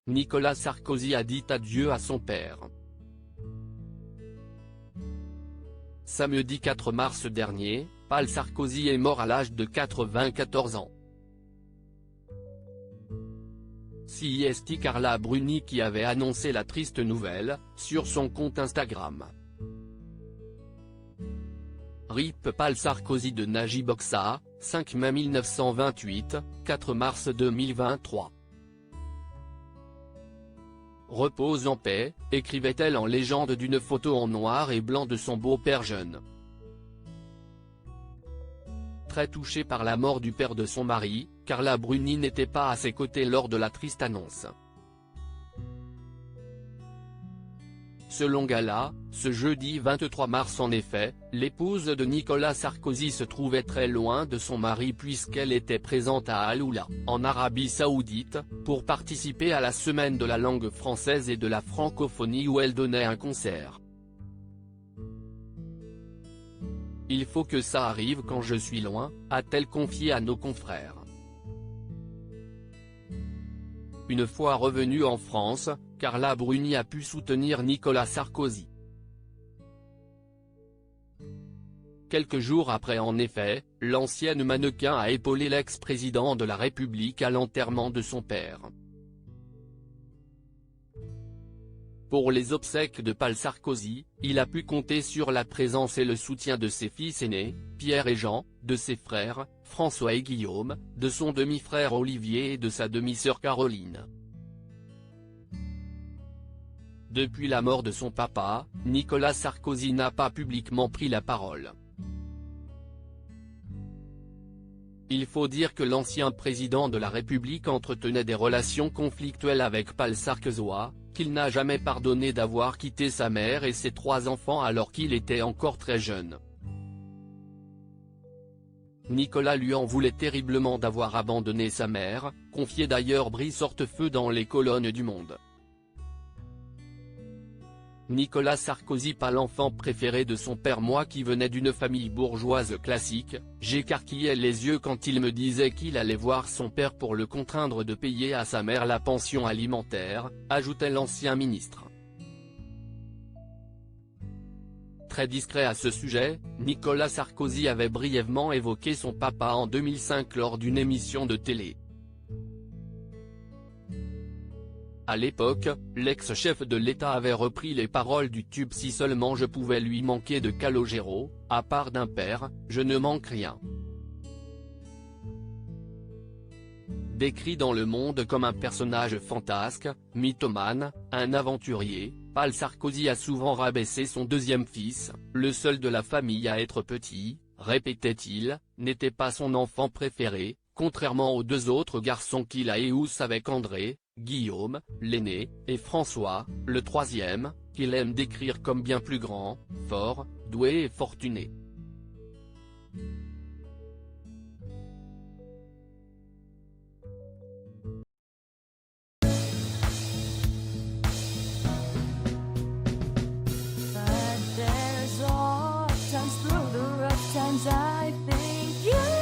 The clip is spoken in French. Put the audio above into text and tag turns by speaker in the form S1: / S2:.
S1: Nicolas Sarkozy a dit adieu à son père. Samedi 4 mars dernier, Paul Sarkozy est mort à l'âge de 94 ans. C'est Carla Bruni qui avait annoncé la triste nouvelle, sur son compte Instagram. RIP Paul Sarkozy de Najib Oksa, 5 mai 1928, 4 mars 2023. Repose en paix, écrivait-elle en légende d'une photo en noir et blanc de son beau-père jeune. Très touchée par la mort du père de son mari, Carla Bruni n'était pas à ses côtés lors de la triste annonce. Selon Gala, ce jeudi 23 mars en effet, l'épouse de Nicolas Sarkozy se trouvait très loin de son mari puisqu'elle était présente à Al-Oula, en Arabie Saoudite, pour participer à la semaine de la langue française et de la francophonie où elle donnait un concert. « Il faut que ça arrive quand je suis loin », a-t-elle confié à nos confrères. Une fois revenue en France, Carla Bruni a pu soutenir Nicolas Sarkozy. Quelques jours après en effet, l'ancienne mannequin a épaulé l'ex-président de la République à l'enterrement de son père. Pour les obsèques de Paul Sarkozy, il a pu compter sur la présence et le soutien de ses fils aînés, Pierre et Jean, de ses frères, François et Guillaume, de son demi-frère Olivier et de sa demi-sœur Caroline. Depuis la mort de son papa, Nicolas Sarkozy n'a pas publiquement pris la parole. Il faut dire que l'ancien président de la République entretenait des relations conflictuelles avec Paul Sarkozy, qu'il n'a jamais pardonné d'avoir quitté sa mère et ses 3 enfants alors qu'il était encore très jeune. Nicolas lui en voulait terriblement d'avoir abandonné sa mère, confiait d'ailleurs Brice Hortefeux dans les colonnes du Monde. Nicolas Sarkozy pas l'enfant préféré de son père. Moi qui venais d'une famille bourgeoise classique, j'écarquillais les yeux quand il me disait qu'il allait voir son père pour le contraindre de payer à sa mère la pension alimentaire, ajoutait l'ancien ministre. Très discret à ce sujet, Nicolas Sarkozy avait brièvement évoqué son papa en 2005 lors d'une émission de télé. À l'époque, l'ex-chef de l'État avait repris les paroles du tube « Si seulement je pouvais lui manquer de Calogero, à part d'un père, je ne manque rien ». Décrit dans Le Monde comme un personnage fantasque, mythomane, un aventurier, Paul Sarkozy a souvent rabaissé son deuxième fils, le seul de la famille à être petit, répétait-il, n'était pas son enfant préféré, contrairement aux 2 autres garçons qu'il a eus avec André, Guillaume, l'aîné, et François, le 3e, qu'il aime décrire comme bien plus grand, fort, doué et fortuné.
S2: But there's all times through the rough times I think you